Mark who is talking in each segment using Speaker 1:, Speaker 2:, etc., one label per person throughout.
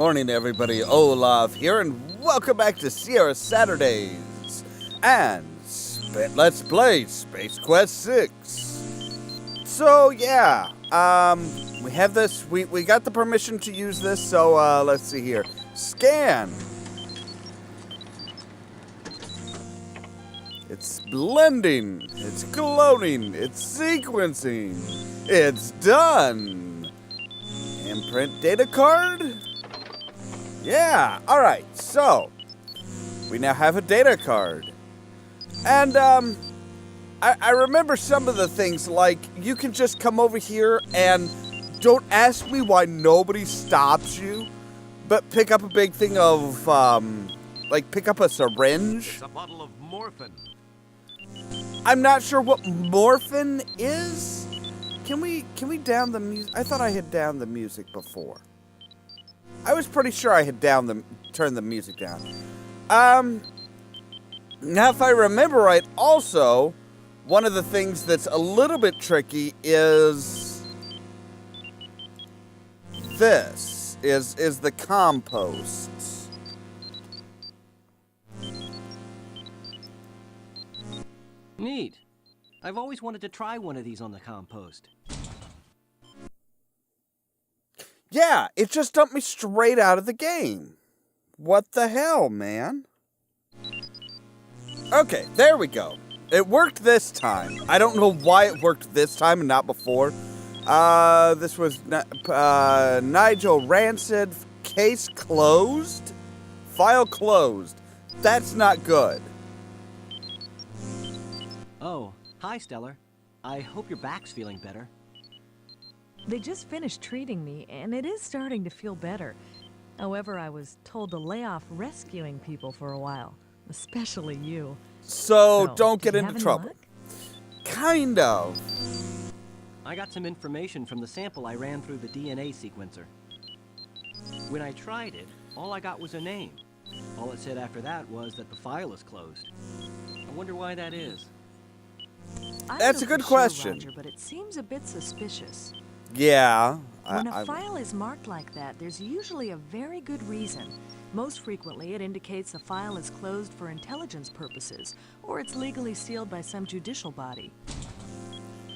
Speaker 1: morning, everybody. Ollamh here, and welcome back to Sierra Saturdays and Let's Play Space Quest 6. So, yeah, we have this. We got the permission to use this, so, let's see here. Scan. It's blending. It's cloning. It's sequencing. It's done. Imprint data card? Yeah, alright, so we now have a data card. And I remember some of the things, like you can just come over here and don't ask me why nobody stops you, but pick up a big thing of like pick up a syringe.
Speaker 2: It's a bottle of morphine.
Speaker 1: I'm not sure what morphine is. Can we down the music? I thought I had downed the music before. I was pretty sure I had turned the music down. Now if I remember right, also, one of the things that's a little bit tricky is this, is the composts.
Speaker 3: Neat. I've always wanted to try one of these on the compost.
Speaker 1: Yeah, it just dumped me straight out of the game. What the hell, man? Okay, there we go. It worked this time. I don't know why it worked this time and not before. This was Nigel Rancid. Case closed? File closed. That's not good.
Speaker 3: Oh, hi, Stellar. I hope your back's feeling better.
Speaker 4: They just finished treating me, and it is starting to feel better. However, I was told to lay off rescuing people for a while, especially you.
Speaker 1: So don't
Speaker 4: did
Speaker 1: get
Speaker 4: you
Speaker 1: into
Speaker 4: have any
Speaker 1: trouble.
Speaker 4: luck?
Speaker 1: Kind of.
Speaker 3: I got some information from the sample I ran through the DNA sequencer. When I tried it, all I got was a name. All it said after that was that the file is closed. I wonder why that is.
Speaker 4: I
Speaker 1: That's
Speaker 4: don't
Speaker 1: a good
Speaker 4: know for sure,
Speaker 1: question.
Speaker 4: Roger, but it seems a bit suspicious.
Speaker 1: Yeah.
Speaker 4: When a file is marked like that, there's usually a very good reason. Most frequently, it indicates the file is closed for intelligence purposes, or it's legally sealed by some judicial body.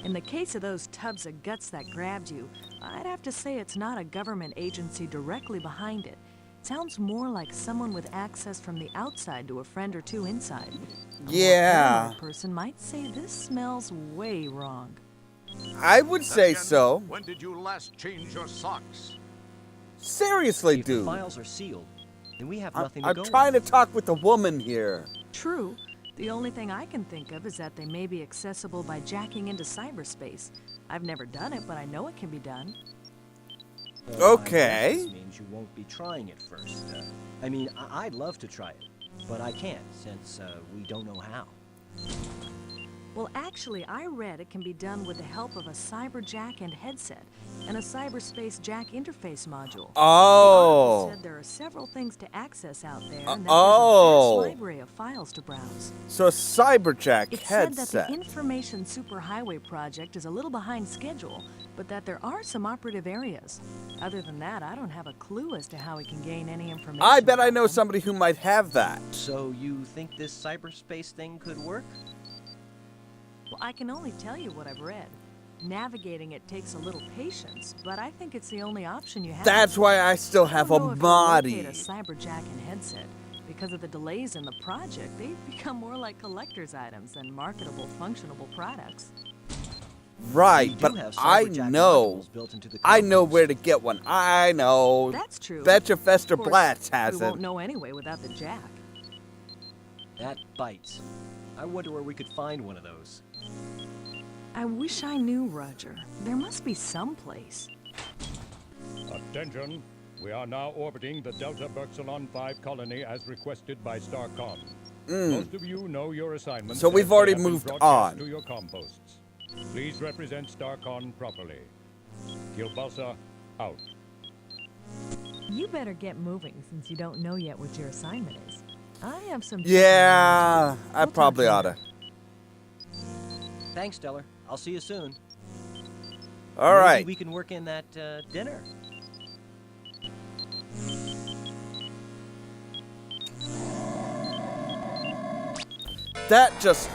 Speaker 4: In the case of those tubs of guts that grabbed you, I'd have to say it's not a government agency directly behind it. It sounds more like someone with access from the outside to a friend or two inside. A more paranoid person might say this smells way wrong.
Speaker 1: I would say
Speaker 2: Again,
Speaker 1: so.
Speaker 2: When did you last change your socks?
Speaker 1: Seriously,
Speaker 3: If the
Speaker 1: dude.
Speaker 3: files are sealed, then we have nothing to
Speaker 1: I'm
Speaker 3: go
Speaker 1: trying
Speaker 3: on.
Speaker 1: to talk with the woman here.
Speaker 4: True. The only thing I can think of is that they may be accessible by jacking into cyberspace. I've never done it, but I know it can be done.
Speaker 1: Okay.
Speaker 3: This means you won't be trying it first. I mean, I'd love to try it, but I can't since we don't know how.
Speaker 4: Well, actually, I read it can be done with the help of a cyber jack and headset and a cyberspace jack interface module.
Speaker 1: Oh.
Speaker 4: The article said there are several things to access out there, and that
Speaker 1: oh.
Speaker 4: there's a vast library of files to browse.
Speaker 1: So a cyberjack
Speaker 4: It said that
Speaker 1: headset.
Speaker 4: the Information Superhighway project is a little behind schedule, but that there are some operative areas. Other than that, I don't have a clue as to how we can gain any information.
Speaker 1: I bet I
Speaker 4: about
Speaker 1: know
Speaker 4: them.
Speaker 1: somebody who might have that.
Speaker 3: So you think this cyberspace thing could work?
Speaker 4: Well, I can only tell you what I've read. Navigating it takes a little patience, but I think it's the only option you have.
Speaker 1: That's why I still have
Speaker 4: I
Speaker 1: a
Speaker 4: don't know if you'll
Speaker 1: body.
Speaker 4: locate a cyberjack and headset. Because of the delays in the project, they've become more like collector's items than marketable, functionable products.
Speaker 1: Right,
Speaker 3: We do
Speaker 1: but
Speaker 3: have
Speaker 1: I
Speaker 3: cyberjack
Speaker 1: know.
Speaker 3: modules built into the
Speaker 1: I know
Speaker 3: compost.
Speaker 1: where to get one. I know.
Speaker 4: That's true.
Speaker 1: Betcha Fester
Speaker 4: Of course,
Speaker 1: Blatz has
Speaker 4: we
Speaker 1: it.
Speaker 4: won't know anyway without the jack.
Speaker 3: That bites. I wonder where we could find one of those.
Speaker 4: I wish I knew, Roger. There must be some place.
Speaker 5: Attention! We are now orbiting the Delta Berxilon 5 colony as requested by Starcom. Most of you know your assignments.
Speaker 1: So we've
Speaker 5: as they
Speaker 1: already
Speaker 5: have been
Speaker 1: moved
Speaker 5: broadcast
Speaker 1: on.
Speaker 5: to your composts. Please represent Starcom properly. Kilbasa, out.
Speaker 4: You better get moving since you don't know yet what your assignment is. I have some...
Speaker 1: Yeah, I
Speaker 4: We'll talk
Speaker 1: probably
Speaker 4: later.
Speaker 1: oughta.
Speaker 3: Thanks, Stellar. I'll see you soon.
Speaker 1: All
Speaker 3: Maybe
Speaker 1: right.
Speaker 3: we can work in that dinner.
Speaker 1: That just...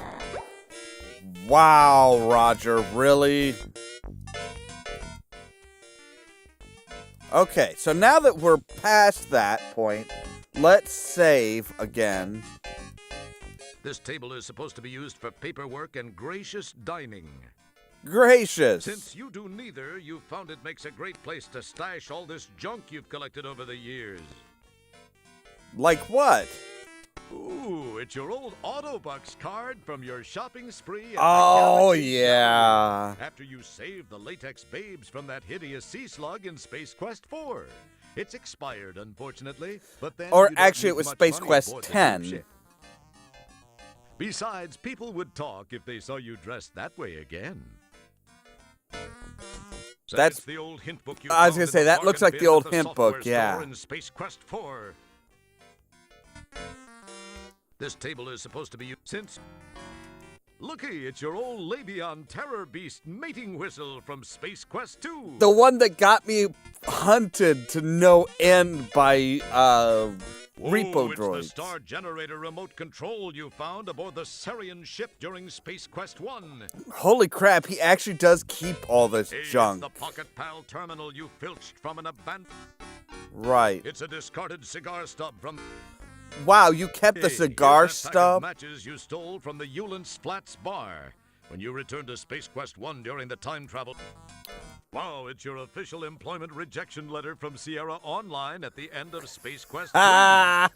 Speaker 1: Wow, Roger, really? Okay, so now that we're past that point, let's save again.
Speaker 2: This table is supposed to be used for paperwork and gracious dining.
Speaker 1: Gracious.
Speaker 2: Since you do neither, you found it makes a great place to stash all this junk you've collected over the years.
Speaker 1: Like what?
Speaker 2: Ooh, it's your old Autobucks card from your shopping spree. At
Speaker 1: Oh,
Speaker 2: the Galaxy
Speaker 1: yeah.
Speaker 2: After you saved the latex babes from that hideous sea slug in Space Quest 4. It's expired, unfortunately, but then
Speaker 1: Or
Speaker 2: you don't
Speaker 1: actually, it
Speaker 2: need
Speaker 1: was
Speaker 2: much
Speaker 1: Space
Speaker 2: money
Speaker 1: Quest
Speaker 2: aboard the
Speaker 1: 10.
Speaker 2: new ship. Besides, people would talk if they saw you dressed that way again. So
Speaker 1: That's-
Speaker 2: it's the old hint book you
Speaker 1: I was
Speaker 2: found
Speaker 1: gonna
Speaker 2: in
Speaker 1: say,
Speaker 2: the
Speaker 1: that looks
Speaker 2: bargain
Speaker 1: like the
Speaker 2: bin
Speaker 1: old
Speaker 2: at the
Speaker 1: hint book,
Speaker 2: software
Speaker 1: yeah.
Speaker 2: store in Space Quest 4. This table is supposed to be used since... Looky, it's your old Labion Terror Beast mating whistle from Space Quest 2.
Speaker 1: The one that got me hunted to no end by repo
Speaker 2: it's
Speaker 1: droids.
Speaker 2: the star generator remote control you found aboard the Sarian ship during Space Quest 1.
Speaker 1: Holy crap, he actually does keep all this
Speaker 2: It's
Speaker 1: junk.
Speaker 2: the Pocket Pal terminal you filched from an abandoned...
Speaker 1: Right.
Speaker 2: It's a discarded cigar stub from...
Speaker 1: Wow, you kept the
Speaker 2: Hey,
Speaker 1: cigar
Speaker 2: here's that pack of
Speaker 1: stub?
Speaker 2: matches you stole from the Eulance Flats bar when you returned to Space Quest 1 during the time travel... Wow, it's your official employment rejection letter from Sierra Online at the end of Space Quest 3.
Speaker 1: Ah!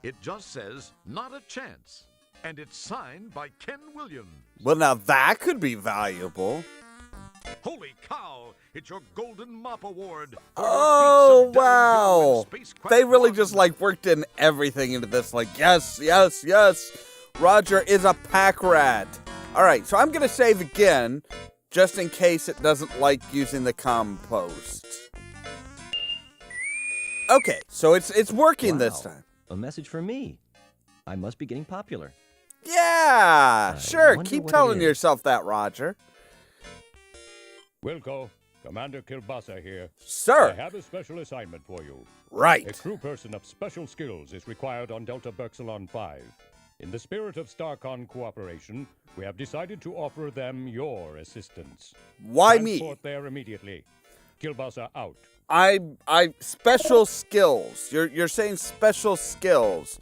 Speaker 2: It just says, not a chance. And it's signed by Ken Williams.
Speaker 1: Well, now that could be valuable.
Speaker 2: Holy cow! It's your Golden Mop Award. for your
Speaker 1: Oh,
Speaker 2: feats of daring do in
Speaker 1: wow.
Speaker 2: Space Quest
Speaker 1: They really
Speaker 2: 1.
Speaker 1: just, like, worked in everything into this. Like, yes, yes, yes. Roger is a pack rat. All right, so I'm going to save again, just in case it doesn't like using the compost. Okay, so it's working this
Speaker 3: Wow.
Speaker 1: time.
Speaker 3: A message for me. I must be getting popular.
Speaker 1: Yeah, sure.
Speaker 3: wonder
Speaker 1: Keep
Speaker 3: what it
Speaker 1: telling
Speaker 3: is.
Speaker 1: yourself that, Roger.
Speaker 5: Wilco, Commander Kilbasa here. I
Speaker 1: Sir,
Speaker 5: have a special assignment for you. A
Speaker 1: right.
Speaker 5: crew person of special skills is required on Delta Berxilon 5. In the spirit of StarCon cooperation, we have decided to offer them your assistance.
Speaker 1: Why me?
Speaker 5: Transport there immediately. Kilbasa out.
Speaker 1: I special skills. You're saying special skills.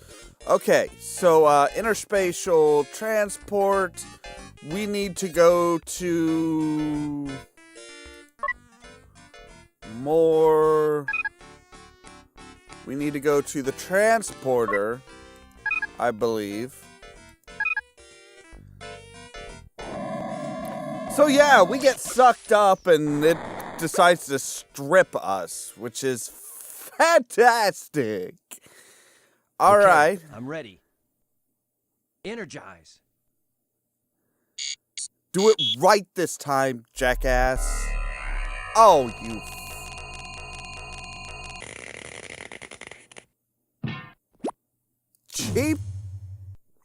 Speaker 1: Okay, so interspatial transport. We need to go to more. We need to go to the transporter, I believe. So yeah, we get sucked up and it decides to strip us, which is fantastic. All
Speaker 3: Okay,
Speaker 1: right.
Speaker 3: I'm ready. Energize.
Speaker 1: Do it right this time, jackass. Oh, you.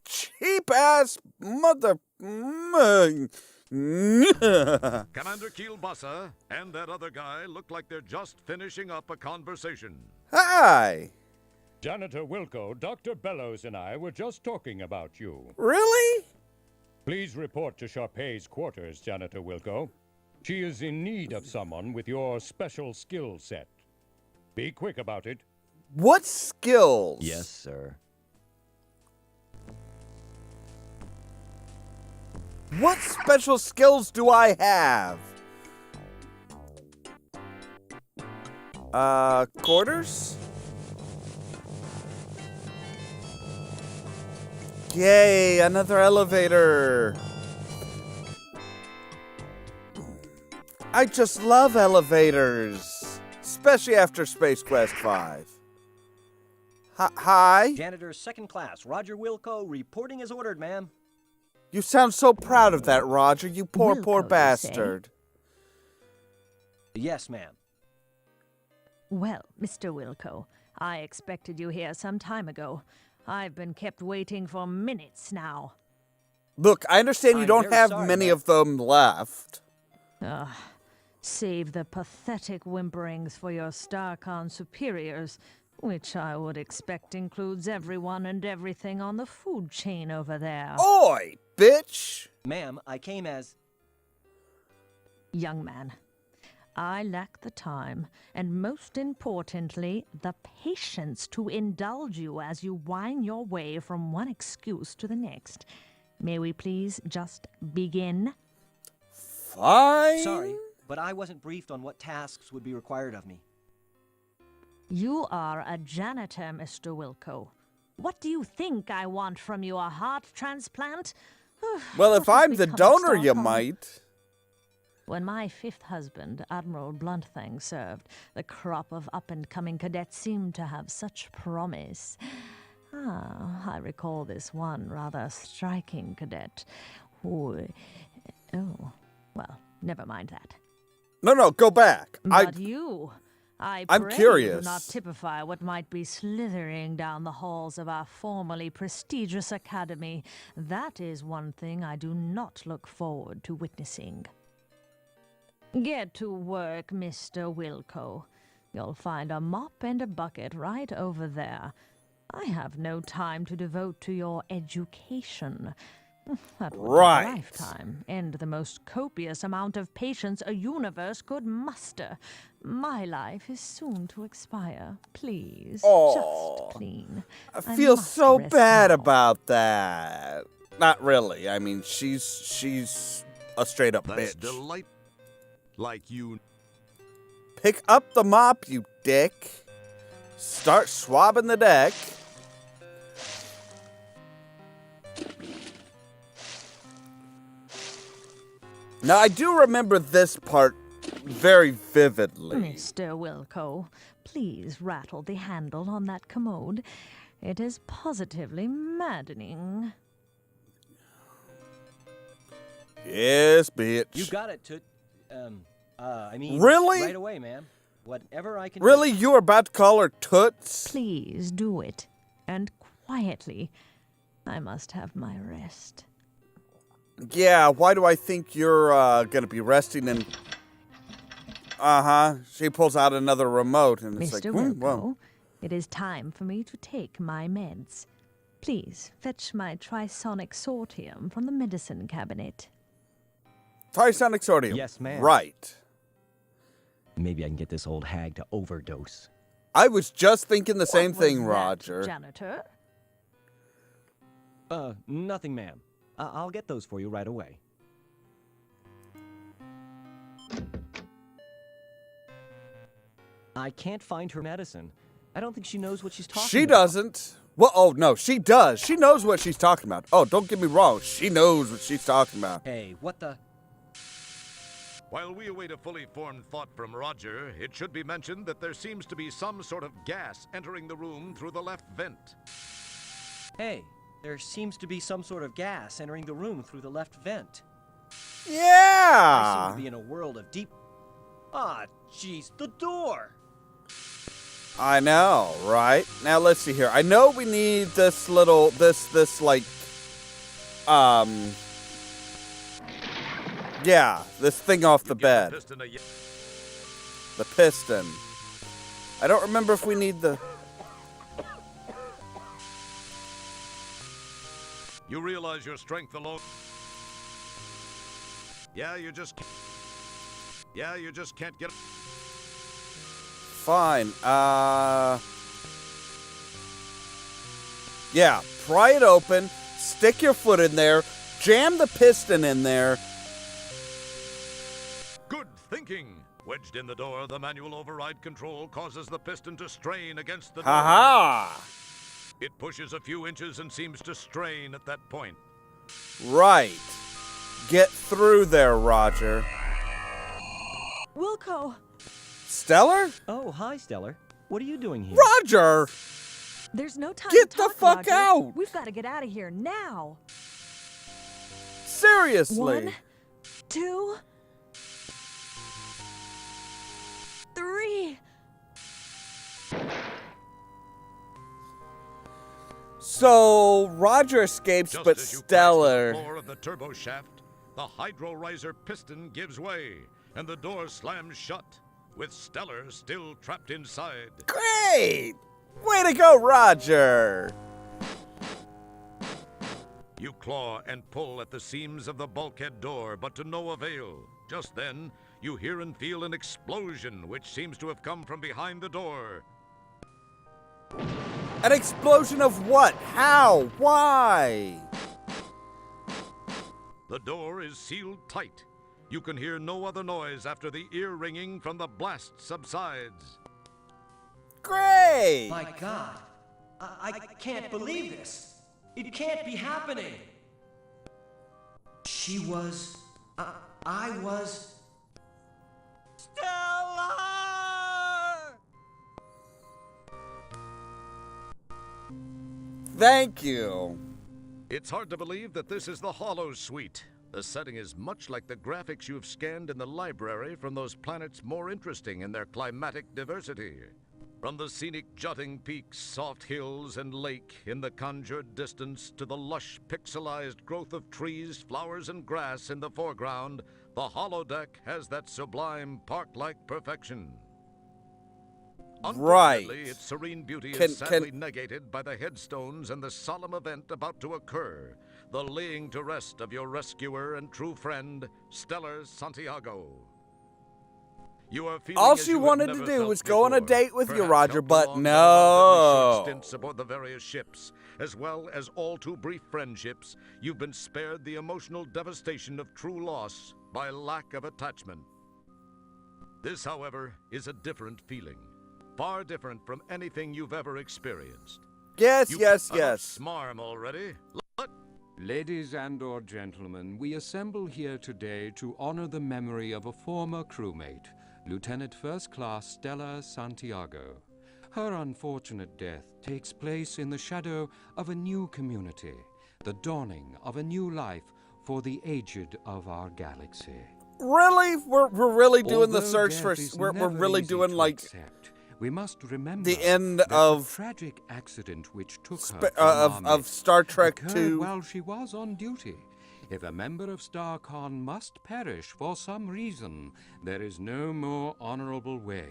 Speaker 1: Cheap ass mother.
Speaker 2: Commander Kielbasa and that other guy look like they're just finishing up a conversation.
Speaker 1: Hi.
Speaker 5: Janitor Wilco, Dr. Bellows and I were just talking about you.
Speaker 1: Really?
Speaker 5: Please report to Sharpay's quarters, Janitor Wilco. She is in need of someone with your special skill set. Be quick about it.
Speaker 1: What skills?
Speaker 3: Yes, sir.
Speaker 1: What special skills do I have? Quarters? Yay, another elevator. I just love elevators, especially after Space Quest 5. Hi?
Speaker 3: Janitor second class, Roger Wilco, reporting as ordered, ma'am.
Speaker 1: You sound so proud of that, Roger, you poor,
Speaker 4: Wilco,
Speaker 1: poor
Speaker 4: you say?
Speaker 1: bastard.
Speaker 3: Yes, ma'am.
Speaker 4: Well, Mr. Wilco, I expected you here some time ago. I've been kept waiting for minutes now.
Speaker 1: Look, I understand you
Speaker 3: I'm
Speaker 1: don't
Speaker 3: very
Speaker 1: have
Speaker 3: sorry,
Speaker 1: many
Speaker 3: ma'am.
Speaker 1: of them left.
Speaker 4: Save the pathetic whimperings for your StarCon superiors. Which I would expect includes everyone and everything on the food chain over there.
Speaker 1: Oi, bitch!
Speaker 3: Ma'am, I came as...
Speaker 4: Young man, I lack the time, and most importantly, the patience to indulge you as you wind your way from one excuse to the next. May we please just begin?
Speaker 1: Fine.
Speaker 3: Sorry, but I wasn't briefed on what tasks would be required of me.
Speaker 4: You are a janitor, Mr. Wilco. What do you think I want from you, a heart transplant?
Speaker 1: Well, if
Speaker 4: What has
Speaker 1: I'm the
Speaker 4: become of
Speaker 1: donor, you
Speaker 4: Stockholm?
Speaker 1: might.
Speaker 4: When my fifth husband, Admiral Bluntfang, served, the crop of up-and-coming cadets seemed to have such promise. I recall this one rather striking cadet who... Oh, well, never mind that.
Speaker 1: No, go back.
Speaker 4: But I'm pray
Speaker 1: curious.
Speaker 4: you do not typify what might be slithering down the halls of our formerly prestigious academy. That is one thing I do not look forward to witnessing. Get to work, Mr. Wilco. You'll find a mop and a bucket right over there. I have no time to devote to your education. That would
Speaker 1: Right.
Speaker 4: take a lifetime and the most copious amount of patience a universe could muster. My life is soon to expire. Please,
Speaker 1: Aw.
Speaker 4: just clean.
Speaker 1: I feel
Speaker 4: must
Speaker 1: so
Speaker 4: rest
Speaker 1: bad
Speaker 4: now.
Speaker 1: about that. Not really. I mean, she's a straight up
Speaker 2: That's
Speaker 1: bitch.
Speaker 2: delightful. Like you.
Speaker 1: Pick up the mop, you dick. Start swabbing the deck. Now, I do remember this part very vividly.
Speaker 4: Mr. Wilco, please rattle the handle on that commode. It is positively maddening.
Speaker 1: Yes, bitch.
Speaker 3: You got it, I mean...
Speaker 1: Really?
Speaker 3: Right away, ma'am. Whatever I can
Speaker 1: Really?
Speaker 3: do.
Speaker 1: You were about to call her Toots?
Speaker 4: Please do it. And quietly. I must have my rest.
Speaker 1: Yeah, why do I think you're gonna be resting in... Uh-huh. She pulls out another remote and it's
Speaker 4: Mr.
Speaker 1: like,
Speaker 4: Wilco,
Speaker 1: well,
Speaker 4: it is time for me to take my meds. Please fetch my trisonic sortium from the medicine cabinet.
Speaker 1: Trisonic sodium.
Speaker 3: Yes, ma'am.
Speaker 1: Right.
Speaker 3: Maybe I can get this old hag to overdose.
Speaker 1: I was just thinking the same
Speaker 4: What was
Speaker 1: thing,
Speaker 4: that,
Speaker 1: Roger.
Speaker 4: Janitor?
Speaker 3: Nothing, ma'am. I'll get those for you right away. I can't find her medicine. I don't think she knows what she's talking
Speaker 1: She
Speaker 3: about.
Speaker 1: doesn't. Well, oh, no, she does. She knows what she's talking about. Oh, don't get me wrong. She knows what she's talking about.
Speaker 3: Hey, what the...
Speaker 2: While we await a fully formed thought from Roger, it should be mentioned that there seems to be some sort of gas entering the room through the left vent.
Speaker 3: Hey, there seems to be some sort of gas entering the room through the left vent. I seem
Speaker 1: Yeah.
Speaker 3: to be in a world of deep... Ah, jeez, the door!
Speaker 1: I know, right? Now, let's see here. I know we need this little, this, like, yeah, this thing off the
Speaker 2: You give
Speaker 1: bed.
Speaker 2: piston a
Speaker 1: The piston. I don't remember if we need the...
Speaker 2: You realize your strength alone. Yeah, you just can't get.
Speaker 1: Fine. Yeah, pry it open, stick your foot in there, jam the piston in there.
Speaker 2: Good thinking. Wedged in the door, the manual override control causes the piston to strain against the door.
Speaker 1: Ha-ha!
Speaker 2: It pushes a few inches and seems to strain at that point.
Speaker 1: Right. Get through there, Roger.
Speaker 4: Wilco!
Speaker 1: Stellar?
Speaker 3: Oh, hi, Stellar. What are you doing here?
Speaker 1: Roger!
Speaker 4: There's no time
Speaker 1: Get
Speaker 4: to
Speaker 1: the
Speaker 4: talk,
Speaker 1: fuck
Speaker 4: Roger.
Speaker 1: out!
Speaker 4: We've got to get out of here now.
Speaker 1: Seriously.
Speaker 4: 1, 2, 3.
Speaker 1: So, Roger escapes,
Speaker 2: Just
Speaker 1: but
Speaker 2: as you crash to the
Speaker 1: Stellar...
Speaker 2: floor of the turbo shaft, the hydro riser piston gives way, and the door slams shut, with Stellar still trapped inside.
Speaker 1: Great! Way to go, Roger!
Speaker 2: You claw and pull at the seams of the bulkhead door, but to no avail. Just then, you hear and feel an explosion, which seems to have come from behind the door.
Speaker 1: An explosion of what? How? Why?
Speaker 2: The door is sealed tight. You can hear no other noise after the ear ringing from the blast subsides.
Speaker 1: Great!
Speaker 3: My God, I can't believe this. It can't be happening. She was, I was... Stellar!
Speaker 1: Thank you.
Speaker 2: It's hard to believe that this is the Hollow Suite. The setting is much like the graphics you've scanned in the library from those planets more interesting in their climatic diversity. From the scenic jutting peaks, soft hills, and lake in the conjured distance to the lush, pixelized growth of trees, flowers, and grass in the foreground, the holodeck has that sublime park-like perfection.
Speaker 1: Right.
Speaker 2: Unfortunately, its serene beauty is sadly negated by the headstones and the solemn event about to occur, the laying to rest of your rescuer and true friend, Stellar Santiago. You are feeling
Speaker 1: All
Speaker 2: as
Speaker 1: she
Speaker 2: you have
Speaker 1: wanted to
Speaker 2: never
Speaker 1: do
Speaker 2: felt
Speaker 1: was go on a
Speaker 2: before.
Speaker 1: date with you,
Speaker 2: Perhaps
Speaker 1: Roger,
Speaker 2: helped
Speaker 1: but
Speaker 2: along by relatively short
Speaker 1: no.
Speaker 2: stints aboard the various ships, as well as all too brief friendships, you've been spared the emotional devastation of true loss by lack of attachment. This, however, is a different feeling, far different from anything you've ever experienced.
Speaker 1: Yes,
Speaker 2: You
Speaker 1: yes,
Speaker 2: enough
Speaker 1: yes.
Speaker 2: Smarm already.
Speaker 5: Ladies and/or gentlemen, we assemble here today to honor the memory of a former crewmate, Lieutenant First Class Stella Santiago. Her unfortunate death takes place in the shadow of a new community, the dawning of a new life for the aged of our galaxy.
Speaker 1: Really? We're really doing the
Speaker 5: Although
Speaker 1: search for...
Speaker 5: death is
Speaker 1: We're
Speaker 5: never
Speaker 1: really
Speaker 5: easy
Speaker 1: doing,
Speaker 5: to
Speaker 1: like,
Speaker 5: accept, we must remember
Speaker 1: the end
Speaker 5: that
Speaker 1: of...
Speaker 5: the tragic accident which took her from our
Speaker 1: of
Speaker 5: midst
Speaker 1: Star Trek
Speaker 5: occurred
Speaker 1: 2.
Speaker 5: while she was on duty. If a member of StarCon must perish for some reason, there is no more honorable way.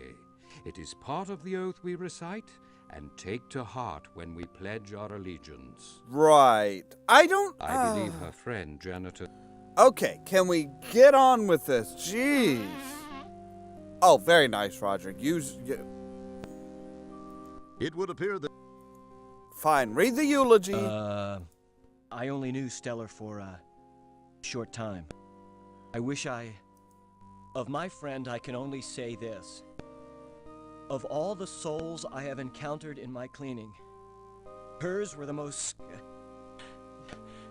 Speaker 5: It is part of the oath we recite and take to heart when we pledge our allegiance.
Speaker 1: Right. I
Speaker 5: believe her friend, Janitor...
Speaker 1: Okay, can we get on with this? Jeez. Oh, very nice, Roger.
Speaker 2: It would appear that...
Speaker 1: Fine, read the eulogy.
Speaker 3: I only knew Stellar for a short time. Of my friend, I can only say this. Of all the souls I have encountered in my cleaning, hers were the most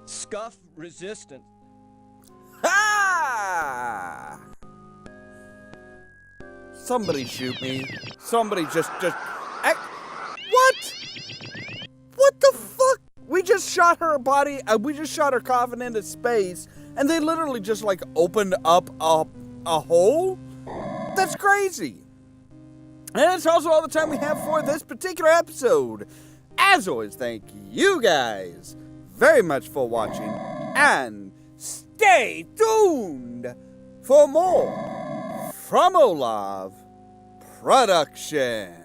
Speaker 3: scuff-resistant.
Speaker 1: Ha! Somebody shoot me. Somebody just... What? What the fuck? We just shot her body, we just shot her coffin into space, and they literally just, like, opened up a hole? That's crazy. And that's also all the time we have for this particular episode. As always, thank you guys very much for watching, and stay tuned for more from Ollamh Productions.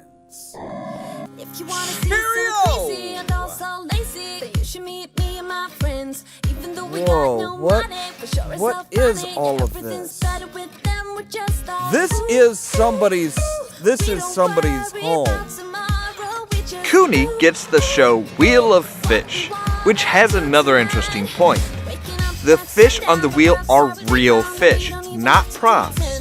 Speaker 6: If you wanna see
Speaker 1: Cheerio!
Speaker 6: some crazy and also lazy, then you should meet me and my friends. Even though we
Speaker 1: Whoa,
Speaker 6: got no
Speaker 1: what-
Speaker 6: money, for sure it's
Speaker 1: what
Speaker 6: so
Speaker 1: is
Speaker 6: funny.
Speaker 1: all of
Speaker 6: Everything's
Speaker 1: this?
Speaker 6: better with them, we're just all
Speaker 1: This
Speaker 6: fools.
Speaker 1: is somebody's home.
Speaker 7: Cooney gets the show Wheel of Fish, which has another interesting point. The fish on the wheel are real fish, not props.